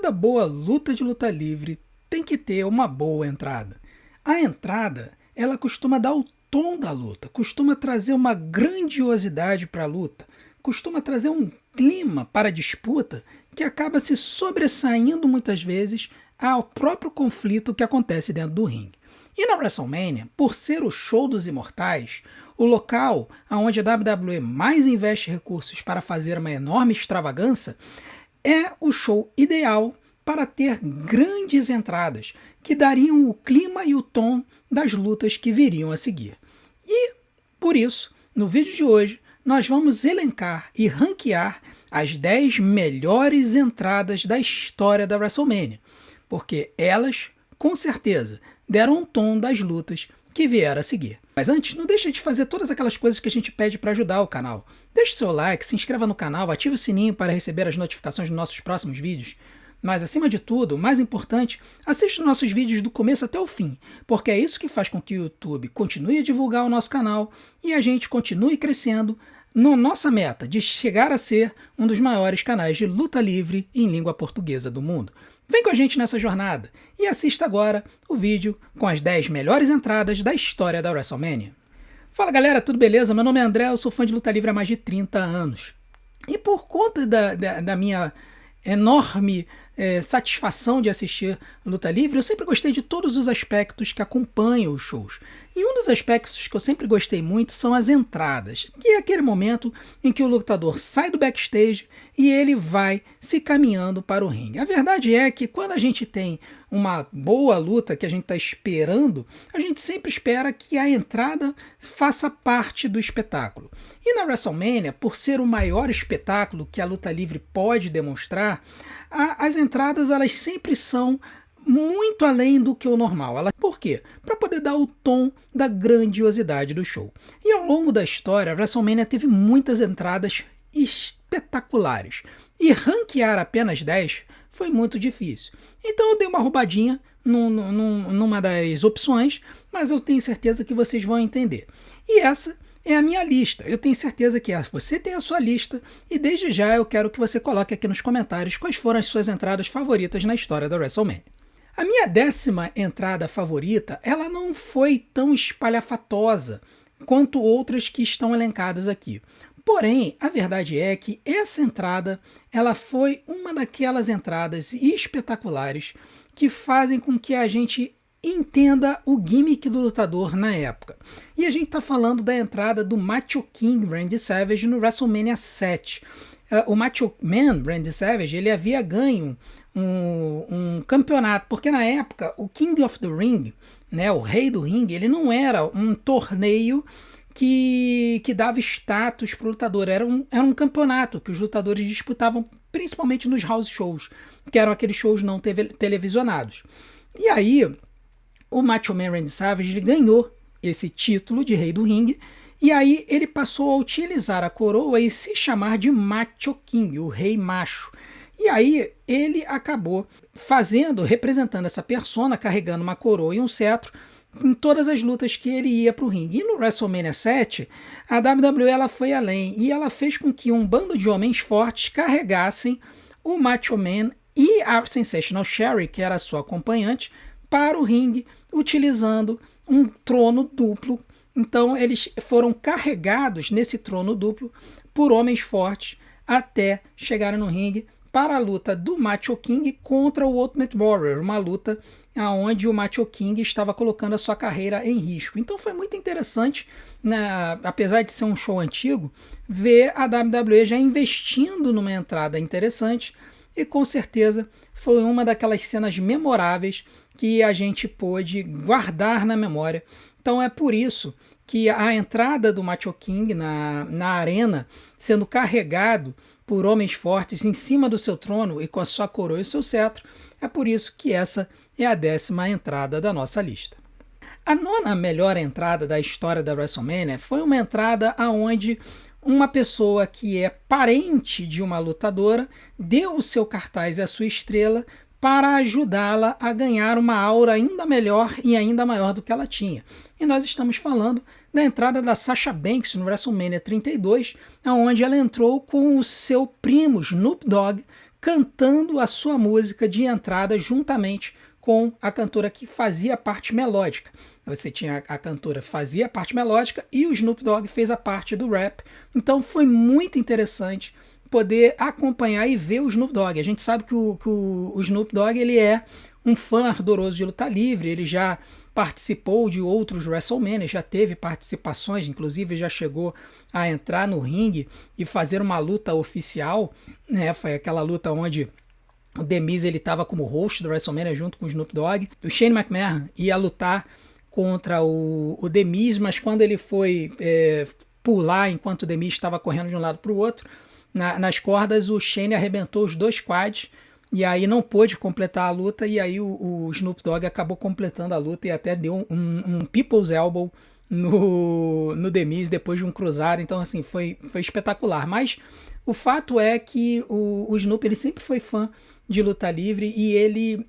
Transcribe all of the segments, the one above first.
Toda boa luta de luta livre tem que ter uma boa entrada. A entrada, ela costuma dar o tom da luta, costuma trazer uma grandiosidade para a luta, costuma trazer um clima para a disputa que acaba se sobressaindo muitas vezes ao próprio conflito que acontece dentro do ringue. E na WrestleMania, por ser o show dos imortais, o local onde a WWE mais investe recursos para fazer uma enorme extravagância, é o show ideal para ter grandes entradas que dariam o clima e o tom das lutas que viriam a seguir. E, por isso, no vídeo de hoje, nós vamos elencar e ranquear as 10 melhores entradas da história da WrestleMania, porque elas, com certeza, deram um tom das lutas que vieram a seguir. Mas antes, não deixe de fazer todas aquelas coisas que a gente pede para ajudar o canal. Deixe seu like, se inscreva no canal, ative o sininho para receber as notificações dos nossos próximos vídeos. Mas, acima de tudo, o mais importante, assista os nossos vídeos do começo até o fim, porque é isso que faz com que o YouTube continue a divulgar o nosso canal e a gente continue crescendo na nossa meta de chegar a ser um dos maiores canais de luta livre em língua portuguesa do mundo. Vem com a gente nessa jornada e assista agora o vídeo com as 10 melhores entradas da história da WrestleMania. Fala galera, tudo beleza? Meu nome é André, eu sou fã de luta livre há mais de 30 anos. E por conta da minha enorme satisfação de assistir luta livre, eu sempre gostei de todos os aspectos que acompanham os shows. E um dos aspectos que eu sempre gostei muito são as entradas, que é aquele momento em que o lutador sai do backstage e ele vai se caminhando para o ringue. A verdade é que quando a gente tem uma boa luta que a gente está esperando, a gente sempre espera que a entrada faça parte do espetáculo. E na WrestleMania, por ser o maior espetáculo que a luta livre pode demonstrar, as entradas elas sempre são muito além do que o normal. Por quê? Para poder dar o tom da grandiosidade do show. E ao longo da história, a WrestleMania teve muitas entradas espetaculares. E ranquear apenas 10 foi muito difícil. Então eu dei uma roubadinha numa das opções, mas eu tenho certeza que vocês vão entender. E essa é a minha lista. Eu tenho certeza que você tem a sua lista e desde já eu quero que você coloque aqui nos comentários quais foram as suas entradas favoritas na história da WrestleMania. A minha 10ª entrada favorita, ela não foi tão espalhafatosa quanto outras que estão elencadas aqui. Porém, a verdade é que essa entrada, ela foi uma daquelas entradas espetaculares que fazem com que a gente entenda o gimmick do lutador na época. E a gente está falando da entrada do Macho King Randy Savage no WrestleMania 7. O Macho Man Randy Savage, ele havia ganho um campeonato, porque na época o King of the Ring, né, o rei do ringue, ele não era um torneio que dava status para o lutador, era um campeonato que os lutadores disputavam principalmente nos house shows, que eram aqueles shows não televisionados. E aí o Macho Man Randy Savage ele ganhou esse título de rei do ringue, e aí ele passou a utilizar a coroa e se chamar de Macho King, o rei macho. E aí ele acabou representando essa persona, carregando uma coroa e um cetro, em todas as lutas que ele ia para o ringue. E no WrestleMania 7, a WWE ela foi além, e ela fez com que um bando de homens fortes carregassem o Macho Man e a Sensational Sherri, que era a sua acompanhante, para o ringue, utilizando um trono duplo. Então eles foram carregados nesse trono duplo por homens fortes até chegarem no ringue para a luta do Macho King contra o Ultimate Warrior, uma luta onde o Macho King estava colocando a sua carreira em risco. Então foi muito interessante, né, apesar de ser um show antigo, ver a WWE já investindo numa entrada interessante, e com certeza foi uma daquelas cenas memoráveis que a gente pôde guardar na memória. Então é por isso que a entrada do Macho King na arena, sendo carregado por homens fortes em cima do seu trono e com a sua coroa e o seu cetro, é por isso que essa é a 10ª entrada da nossa lista. A 9ª melhor entrada da história da WrestleMania foi uma entrada onde uma pessoa que é parente de uma lutadora deu o seu cartaz e a sua estrela para ajudá-la a ganhar uma aura ainda melhor e ainda maior do que ela tinha. E nós estamos falando da entrada da Sasha Banks no WrestleMania 32, onde ela entrou com o seu primo Snoop Dogg cantando a sua música de entrada juntamente com a cantora que fazia a parte melódica. Você tinha a cantora fazia a parte melódica e o Snoop Dogg fez a parte do rap. Então foi muito interessante poder acompanhar e ver o Snoop Dogg. A gente sabe que o Snoop Dogg ele é um fã ardoroso de luta livre, ele já participou de outros WrestleMania, já teve participações, inclusive já chegou a entrar no ringue e fazer uma luta oficial, né? Foi aquela luta onde o The Miz ele estava como host do WrestleMania junto com o Snoop Dogg. O Shane McMahon ia lutar contra o The Miz, mas quando ele foi pular enquanto o The Miz estava correndo de um lado para o outro, nas cordas o Shane arrebentou os dois quads e aí não pôde completar a luta, e aí o Snoop Dogg acabou completando a luta e até deu um People's Elbow no The Miz depois de um cruzado. Então assim, foi espetacular. Mas o fato é que o Snoop ele sempre foi fã de luta livre e ele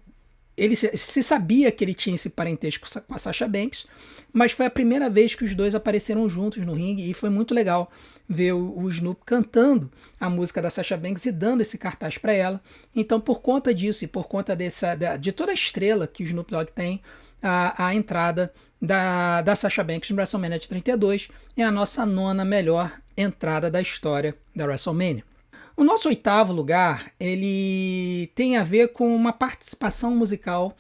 se sabia que ele tinha esse parentesco com a Sasha Banks, mas foi a primeira vez que os dois apareceram juntos no ringue e foi muito legal ver o Snoop cantando a música da Sasha Banks e dando esse cartaz para ela. Então, por conta disso e por conta de toda a estrela que o Snoop Dogg tem, a entrada da Sasha Banks no WrestleMania de 32 é a nossa 9ª melhor entrada da história da WrestleMania. O nosso 8º lugar, ele tem a ver com uma participação musical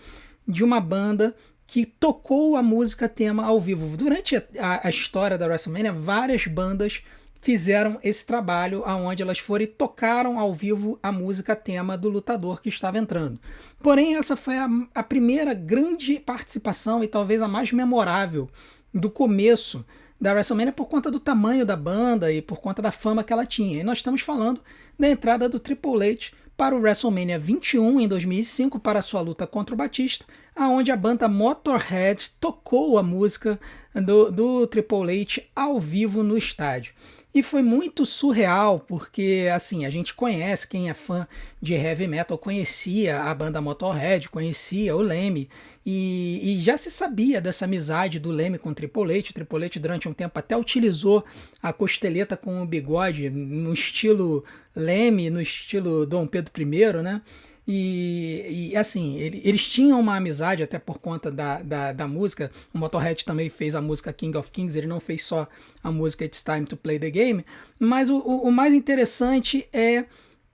de uma banda que tocou a música tema ao vivo. Durante a história da WrestleMania, várias bandas fizeram esse trabalho onde elas foram e tocaram ao vivo a música tema do lutador que estava entrando. Porém, essa foi a primeira grande participação e talvez a mais memorável do começo da WrestleMania por conta do tamanho da banda e por conta da fama que ela tinha. E nós estamos falando da entrada do Triple H para o WrestleMania 21 em 2005 para a sua luta contra o Batista, aonde a banda Motorhead tocou a música do Triple H ao vivo no estádio. E foi muito surreal, porque assim, a gente conhece, quem é fã de heavy metal conhecia a banda Motorhead, conhecia o Lemmy, e já se sabia dessa amizade do Lemmy com o Triple H. O Triple H durante um tempo até utilizou a costeleta com o bigode no estilo Lemmy, no estilo Dom Pedro I, né? E assim, eles tinham uma amizade até por conta da música. O Motorhead também fez a música King of Kings, ele não fez só a música It's Time to Play the Game. Mas o mais interessante é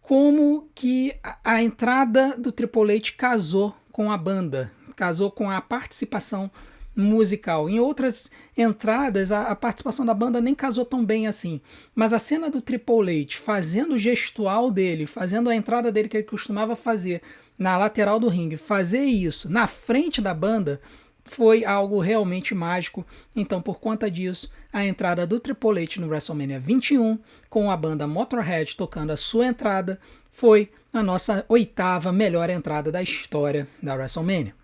como que a entrada do Triple H casou com a banda, casou com a participação musical. Em outras entradas, a participação da banda nem casou tão bem assim. Mas a cena do Triple H fazendo o gestual dele, fazendo a entrada dele que ele costumava fazer na lateral do ringue, fazer isso na frente da banda, foi algo realmente mágico. Então, por conta disso, a entrada do Triple H no WrestleMania 21, com a banda Motorhead tocando a sua entrada, foi a nossa 8ª melhor entrada da história da WrestleMania.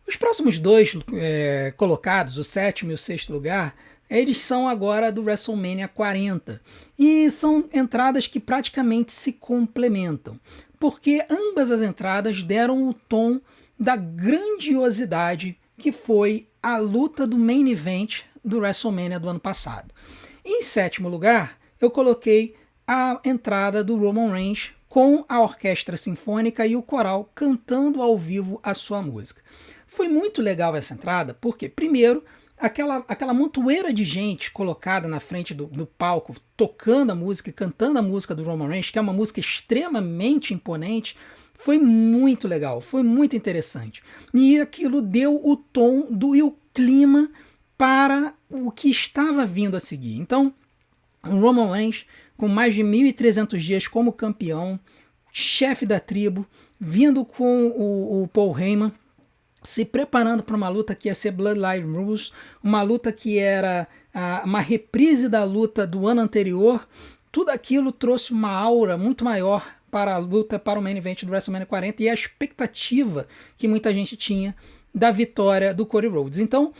Os próximos dois colocados, o 7º e o 6º lugar, eles são agora do WrestleMania 40. E são entradas que praticamente se complementam, porque ambas as entradas deram o tom da grandiosidade que foi a luta do main event do WrestleMania do ano passado. Em 7º lugar, eu coloquei a entrada do Roman Reigns com a orquestra sinfônica e o coral cantando ao vivo a sua música. Foi muito legal essa entrada, porque, primeiro, aquela montoeira de gente colocada na frente do palco, tocando a música e cantando a música do Roman Reigns, que é uma música extremamente imponente, foi muito legal, foi muito interessante. E aquilo deu o tom e o clima para o que estava vindo a seguir. Então, o Roman Reigns, com mais de 1.300 dias como campeão, chefe da tribo, vindo com o Paul Heyman, se preparando para uma luta que ia ser Bloodline Rules, uma luta que era uma reprise da luta do ano anterior. Tudo aquilo trouxe uma aura muito maior para a luta, para o main event do WrestleMania 40 e a expectativa que muita gente tinha da vitória do Cody Rhodes. Então,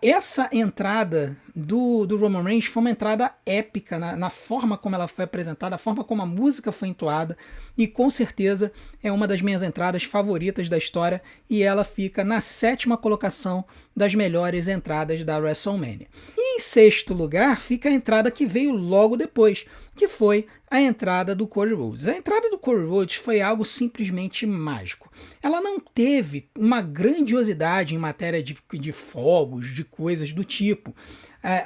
essa entrada do Roman Reigns foi uma entrada épica na forma como ela foi apresentada, a forma como a música foi entoada, e com certeza é uma das minhas entradas favoritas da história, e ela fica na 7ª colocação das melhores entradas da WrestleMania. E em 6º lugar fica a entrada que veio logo depois, que foi a entrada do Cody Rhodes. A entrada do Cody Rhodes foi algo simplesmente mágico. Ela não teve uma grandiosidade em matéria de fogos, de coisas do tipo.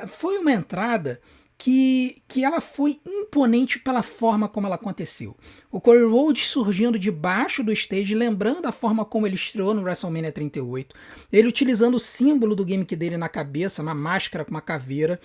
Foi uma entrada que ela foi imponente pela forma como ela aconteceu. O Cody Rhodes surgindo debaixo do stage, lembrando a forma como ele estreou no WrestleMania 38, ele utilizando o símbolo do gimmick dele na cabeça, uma máscara com uma caveira,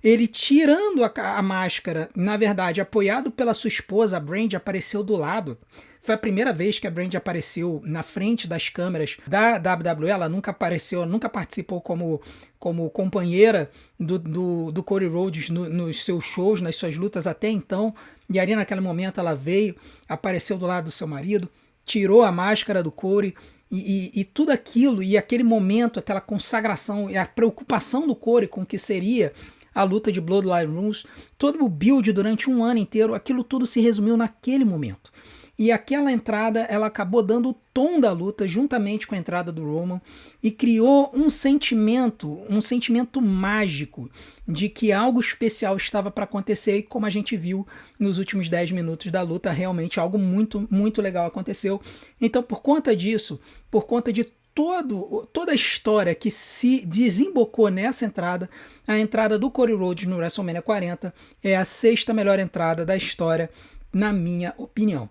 ele tirando a máscara, na verdade, apoiado pela sua esposa, a Brandi apareceu do lado. Foi a primeira vez que a Brandi apareceu na frente das câmeras da WWE. Ela nunca apareceu, nunca participou como companheira do Cody Rhodes nos seus shows, nas suas lutas até então. E ali naquele momento ela veio, apareceu do lado do seu marido, tirou a máscara do Cody, e tudo aquilo, e aquele momento, aquela consagração e a preocupação do Cody com o que seria a luta de Bloodline Rules, todo o build durante um ano inteiro, aquilo tudo se resumiu naquele momento. E aquela entrada, ela acabou dando o tom da luta juntamente com a entrada do Roman e criou um sentimento mágico de que algo especial estava para acontecer, e como a gente viu nos últimos 10 minutos da luta, realmente algo muito, muito legal aconteceu. Então, por conta disso, por conta de toda a história que se desembocou nessa entrada, a entrada do Cody Rhodes no WrestleMania 40 é a 6ª melhor entrada da história, na minha opinião.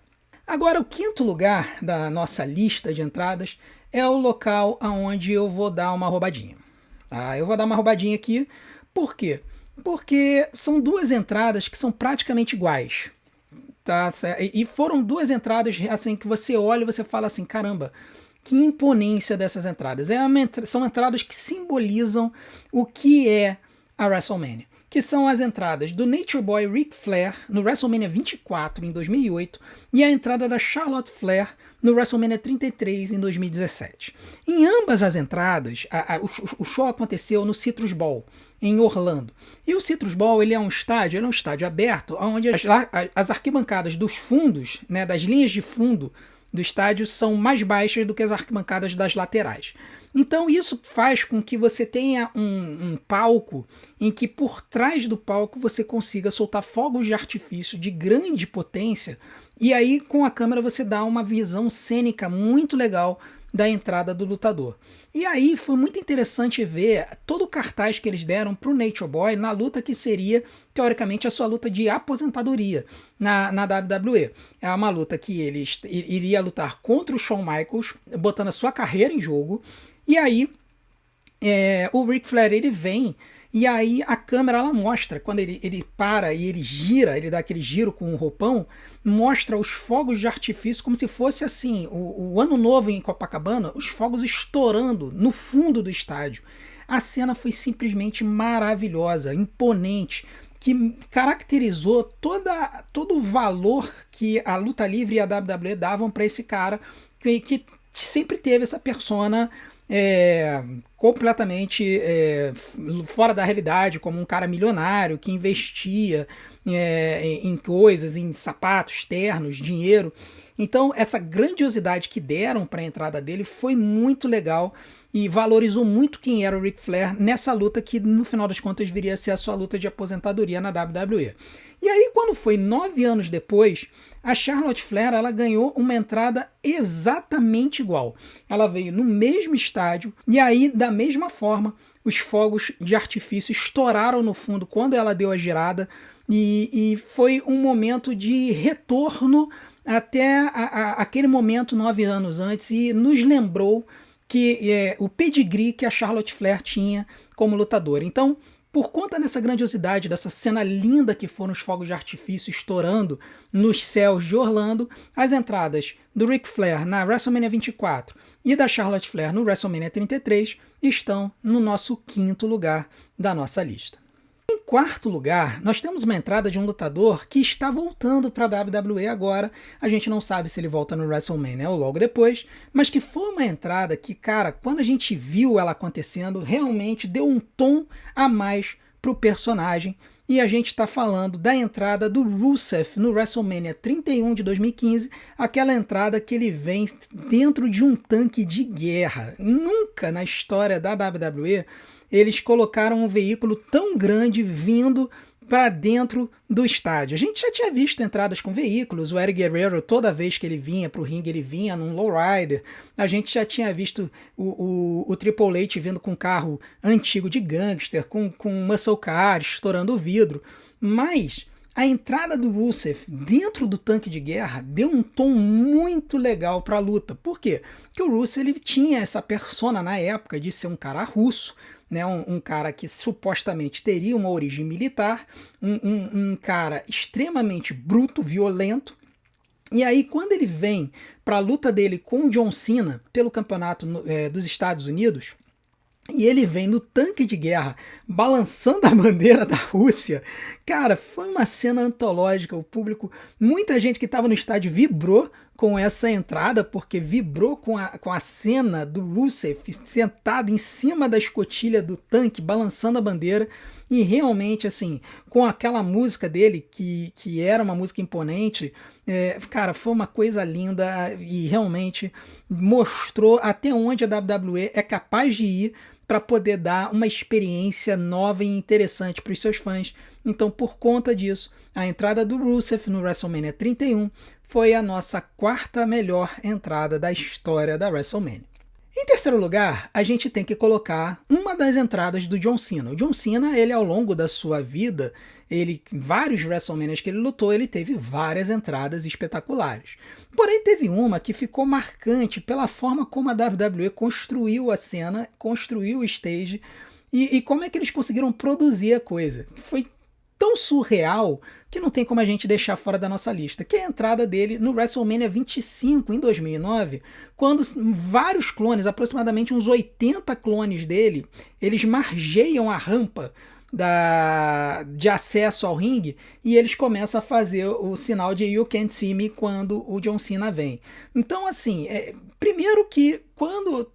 Agora, o 5º lugar da nossa lista de entradas é o local onde eu vou dar uma roubadinha. Eu vou dar uma roubadinha aqui, por quê? Porque são duas entradas que são praticamente iguais. Tá? E foram duas entradas assim que você olha e você fala assim, caramba, que imponência dessas entradas. São entradas que simbolizam o que é a WrestleMania, que são as entradas do Nature Boy Ric Flair no WrestleMania 24 em 2008 e a entrada da Charlotte Flair no WrestleMania 33 em 2017. Em ambas as entradas, o show aconteceu no Citrus Bowl, em Orlando. E o Citrus Bowl ele é um estádio aberto, onde as arquibancadas dos fundos, né, das linhas de fundo do estádio são mais baixas do que as arquibancadas das laterais. Então isso faz com que você tenha um palco em que por trás do palco você consiga soltar fogos de artifício de grande potência, e aí com a câmera você dá uma visão cênica muito legal da entrada do lutador. E aí foi muito interessante ver todo o cartaz que eles deram para o Nature Boy na luta que seria, teoricamente, a sua luta de aposentadoria na WWE. É uma luta que ele iria lutar contra o Shawn Michaels, botando a sua carreira em jogo. E aí o Ric Flair ele vem, e aí a câmera ela mostra, quando ele para e ele gira, ele dá aquele giro com o roupão, mostra os fogos de artifício como se fosse assim, o ano novo em Copacabana, os fogos estourando no fundo do estádio. A cena foi simplesmente maravilhosa, imponente, que caracterizou todo o valor que a luta livre e a WWE davam para esse cara, que sempre teve essa persona completamente fora da realidade, como um cara milionário que investia em coisas, em sapatos, ternos, dinheiro. Então essa grandiosidade que deram para a entrada dele foi muito legal e valorizou muito quem era o Ric Flair nessa luta que no final das contas viria a ser a sua luta de aposentadoria na WWE. E aí quando foi 9 anos depois, a Charlotte Flair ela ganhou uma entrada exatamente igual. Ela veio no mesmo estádio e aí da mesma forma os fogos de artifício estouraram no fundo quando ela deu a girada, e foi um momento de retorno até aquele momento 9 anos antes, e nos lembrou que o pedigree que a Charlotte Flair tinha como lutadora. Então, por conta dessa grandiosidade, dessa cena linda que foram os fogos de artifício estourando nos céus de Orlando, as entradas do Ric Flair na WrestleMania 24 e da Charlotte Flair no WrestleMania 33 estão no nosso 5º lugar da nossa lista. Em quarto lugar, nós temos uma entrada de um lutador que está voltando para a WWE agora. A gente não sabe se ele volta no WrestleMania ou logo depois, mas que foi uma entrada que, cara, quando a gente viu ela acontecendo, realmente deu um tom a mais pro personagem. E a gente está falando da entrada do Rusev no WrestleMania 31 de 2015, aquela entrada que ele vem dentro de um tanque de guerra. Nunca na história da WWE eles colocaram um veículo tão grande vindo para dentro do estádio. A gente já tinha visto entradas com veículos, o Eddie Guerrero, toda vez que ele vinha para o ringue, ele vinha num lowrider. A gente já tinha visto o Triple H vindo com um carro antigo de gangster, com muscle car, estourando o vidro. Mas a entrada do Rusev dentro do tanque de guerra deu um tom muito legal para a luta. Por quê? Porque o Rusev ele tinha essa persona na época de ser um cara russo, né, um cara que supostamente teria uma origem militar, um cara extremamente bruto, violento. E aí, quando ele vem para a luta dele com o John Cena pelo campeonato dos Estados Unidos, e ele vem no tanque de guerra balançando a bandeira da Rússia, cara, foi uma cena antológica. O público, muita gente que estava no estádio vibrou com essa entrada, porque vibrou com a cena do Rusev sentado em cima da escotilha do tanque, balançando a bandeira. E realmente, assim, com aquela música dele, que era uma música imponente, cara, foi uma coisa linda e realmente mostrou até onde a WWE é capaz de ir para poder dar uma experiência nova e interessante para os seus fãs. Então, por conta disso, a entrada do Rusev no WrestleMania 31 foi a nossa quarta melhor entrada da história da WrestleMania. Em terceiro lugar, a gente tem que colocar uma das entradas do John Cena. O John Cena, ele ao longo da sua vida, vários WrestleManias que ele lutou, ele teve várias entradas espetaculares. Porém, teve uma que ficou marcante pela forma como a WWE construiu a cena, construiu o stage e como é que eles conseguiram produzir a coisa. Foi tão surreal que não tem como a gente deixar fora da nossa lista, que é a entrada dele no WrestleMania 25 em 2009, quando vários clones, aproximadamente uns 80 clones dele, eles margeiam a rampa de acesso ao ringue e eles começam a fazer o sinal de You Can't See Me quando o John Cena vem. Então, assim, primeiro que quando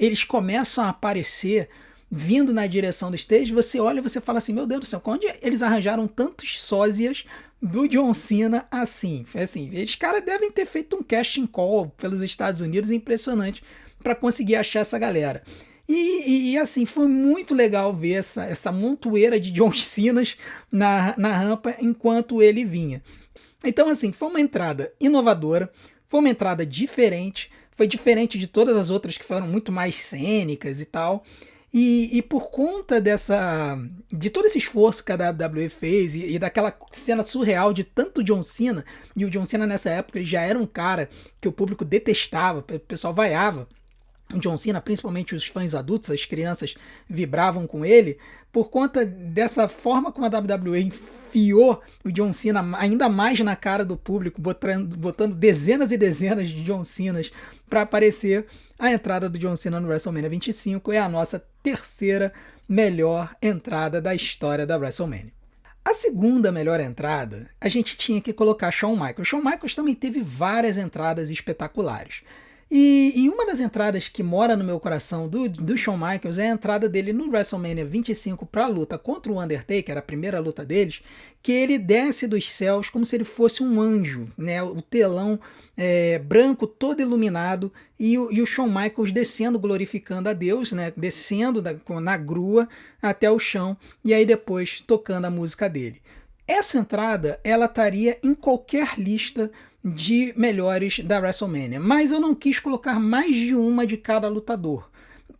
eles começam a aparecer vindo na direção do stage, você olha e você fala assim, meu Deus do céu, onde eles arranjaram tantos sósias do John Cena assim? Esses caras devem ter feito um casting call pelos Estados Unidos impressionante para conseguir achar essa galera. E assim, foi muito legal ver essa montoeira de John Cenas na rampa enquanto ele vinha. Então, assim, foi uma entrada inovadora, foi uma entrada diferente, foi diferente de todas as outras que foram muito mais cênicas e tal. E por conta de todo esse esforço que a WWE fez e daquela cena surreal de tanto John Cena, e o John Cena nessa época ele já era um cara que o público detestava, o pessoal vaiava o John Cena, principalmente os fãs adultos, as crianças vibravam com ele, por conta dessa forma como a WWE enfiou o John Cena ainda mais na cara do público, botando dezenas e dezenas de John Cenas para aparecer. A entrada do John Cena no WrestleMania 25 é a nossa terceira melhor entrada da história da WrestleMania. A segunda melhor entrada, a gente tinha que colocar Shawn Michaels. Shawn Michaels também teve várias entradas espetaculares. E uma das entradas que mora no meu coração do Shawn Michaels é a entrada dele no WrestleMania 25 para a luta contra o Undertaker, a primeira luta deles, que ele desce dos céus como se ele fosse um anjo, né? O telão branco todo iluminado e o Shawn Michaels descendo, glorificando a Deus, né? Descendo na grua até o chão e aí depois tocando a música dele. Essa entrada, ela estaria em qualquer lista de melhores da WrestleMania, mas eu não quis colocar mais de uma de cada lutador.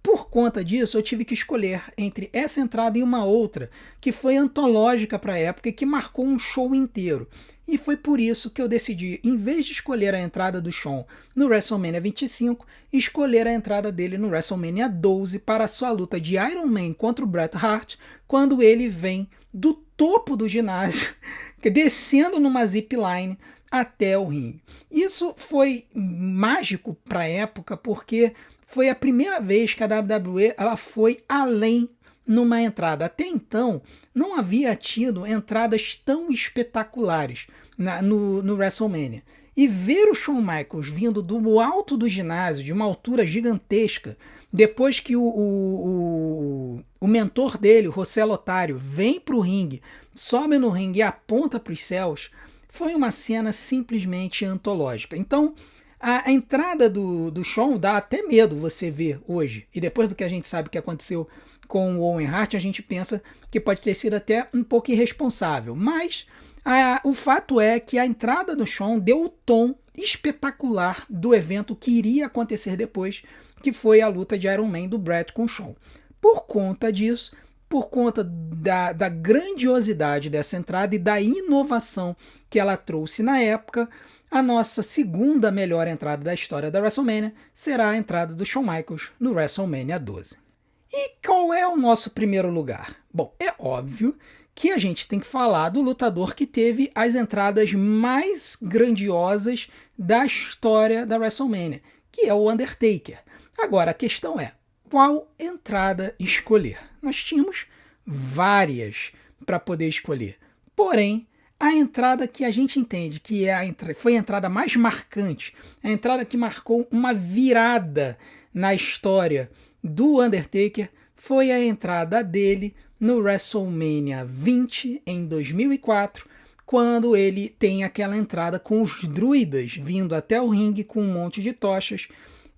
Por conta disso, eu tive que escolher entre essa entrada e uma outra, que foi antológica para a época e que marcou um show inteiro. E foi por isso que eu decidi, em vez de escolher a entrada do Shawn no WrestleMania 25, escolher a entrada dele no WrestleMania 12 para a sua luta de Iron Man contra o Bret Hart, quando ele vem do topo do ginásio, descendo numa zipline até o ringue. Isso foi mágico para a época, porque foi a primeira vez que a WWE ela foi além numa entrada. Até então, não havia tido entradas tão espetaculares no WrestleMania. E ver o Shawn Michaels vindo do alto do ginásio, de uma altura gigantesca, depois que o mentor dele, o José Lothario, vem para o ringue, sobe no ringue e aponta para os céus, foi uma cena simplesmente antológica. Então, a entrada do Shawn dá até medo você ver hoje. E depois do que a gente sabe que aconteceu com o Owen Hart, a gente pensa que pode ter sido até um pouco irresponsável. Mas o fato é que a entrada do Shawn deu o tom espetacular do evento que iria acontecer depois, que foi a luta de Iron Man do Bret com o Shawn. Por conta disso, por conta da grandiosidade dessa entrada e da inovação que ela trouxe na época, a nossa segunda melhor entrada da história da WrestleMania será a entrada do Shawn Michaels no WrestleMania 12. E qual é o nosso primeiro lugar? Bom, é óbvio que a gente tem que falar do lutador que teve as entradas mais grandiosas da história da WrestleMania, que é o Undertaker. Agora, a questão é, qual entrada escolher? Nós tínhamos várias para poder escolher. Porém, a entrada que a gente entende que foi a entrada mais marcante, a entrada que marcou uma virada na história do Undertaker, foi a entrada dele no WrestleMania 20 em 2004, quando ele tem aquela entrada com os druidas vindo até o ringue com um monte de tochas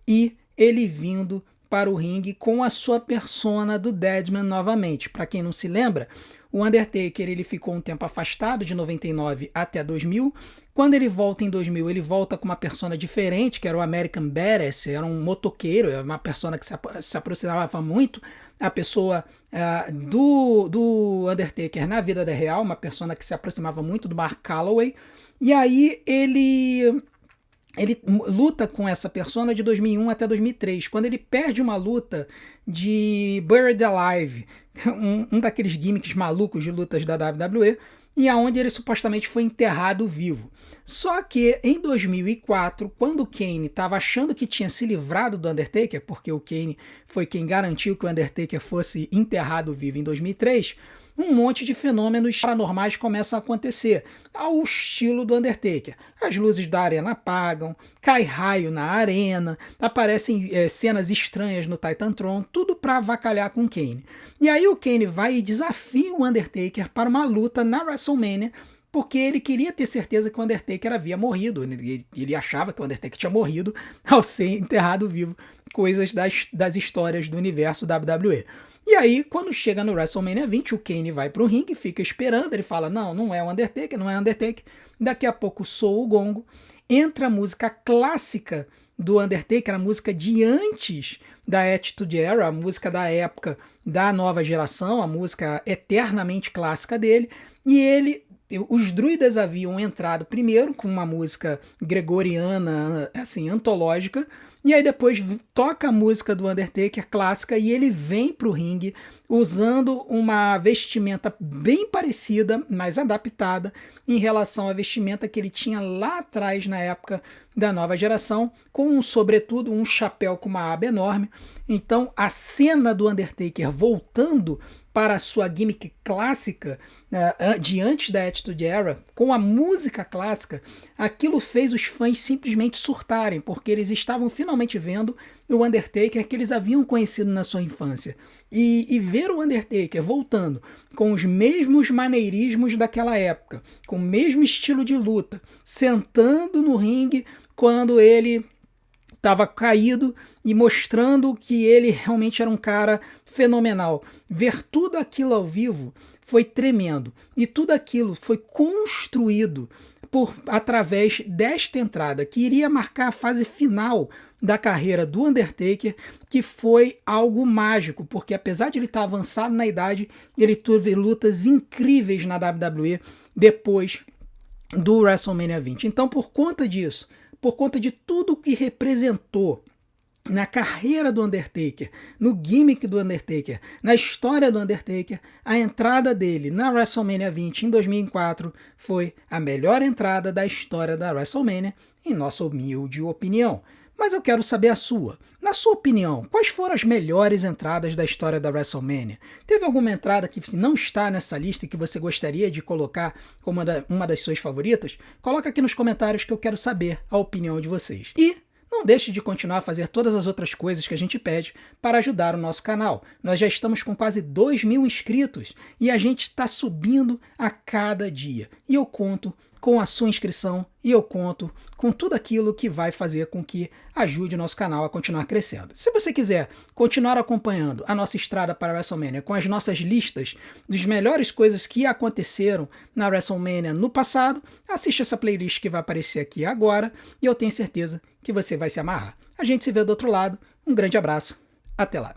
e ele vindo para o ringue com a sua persona do Deadman novamente. Para quem não se lembra, o Undertaker ele ficou um tempo afastado, de 99 até 2000. Quando ele volta em 2000, ele volta com uma persona diferente, que era o American Badass, era um motoqueiro, era uma persona que se aproximava muito a pessoa do Undertaker na vida real, uma persona que se aproximava muito do Mark Calloway. E aí ele luta com essa persona de 2001 até 2003, quando ele perde uma luta de Buried Alive, um daqueles gimmicks malucos de lutas da WWE, e aonde ele supostamente foi enterrado vivo. Só que em 2004, quando o Kane estava achando que tinha se livrado do Undertaker, porque o Kane foi quem garantiu que o Undertaker fosse enterrado vivo em 2003, um monte de fenômenos paranormais começam a acontecer, ao estilo do Undertaker. As luzes da arena apagam, cai raio na arena, aparecem cenas estranhas no Titantron, tudo para avacalhar com o Kane. E aí o Kane vai e desafia o Undertaker para uma luta na WrestleMania, porque ele queria ter certeza que o Undertaker havia morrido. Ele achava que o Undertaker tinha morrido ao ser enterrado vivo, coisas das histórias do universo WWE. E aí, quando chega no WrestleMania 20, o Kane vai pro ringue, fica esperando, ele fala, não é o Undertaker, não é o Undertaker. Daqui a pouco soa o gongo, entra a música clássica do Undertaker, a música de antes da Attitude Era, a música da época da nova geração, a música eternamente clássica dele, e os druidas haviam entrado primeiro com uma música gregoriana, assim, antológica, e aí depois toca a música do Undertaker clássica e ele vem pro ringue usando uma vestimenta bem parecida, mas adaptada em relação à vestimenta que ele tinha lá atrás na época da nova geração, com sobretudo um chapéu com uma aba enorme. Então a cena do Undertaker voltando para a sua gimmick clássica de antes da Attitude Era, com a música clássica, aquilo fez os fãs simplesmente surtarem, porque eles estavam finalmente vendo o Undertaker que eles haviam conhecido na sua infância. E ver o Undertaker voltando com os mesmos maneirismos daquela época, com o mesmo estilo de luta, sentando no ringue quando ele estava caído e mostrando que ele realmente era um cara fenomenal. Ver tudo aquilo ao vivo foi tremendo. E tudo aquilo foi construído através desta entrada, que iria marcar a fase final da carreira do Undertaker, que foi algo mágico, porque apesar de ele estar avançado na idade, ele teve lutas incríveis na WWE depois do WrestleMania 20. Então, por conta disso, por conta de tudo que representou na carreira do Undertaker, no gimmick do Undertaker, na história do Undertaker, a entrada dele na WrestleMania 20 em 2004 foi a melhor entrada da história da WrestleMania, em nossa humilde opinião. Mas eu quero saber a sua. Na sua opinião, quais foram as melhores entradas da história da WrestleMania? Teve alguma entrada que não está nessa lista e que você gostaria de colocar como uma das suas favoritas? Coloca aqui nos comentários que eu quero saber a opinião de vocês. E não deixe de continuar a fazer todas as outras coisas que a gente pede para ajudar o nosso canal. Nós já estamos com quase 2.000 inscritos e a gente está subindo a cada dia. E eu conto com a sua inscrição e eu conto com tudo aquilo que vai fazer com que ajude o nosso canal a continuar crescendo. Se você quiser continuar acompanhando a nossa estrada para a WrestleMania com as nossas listas das melhores coisas que aconteceram na WrestleMania no passado, assiste essa playlist que vai aparecer aqui agora e eu tenho certeza que você vai se amarrar. A gente se vê do outro lado. Um grande abraço. Até lá.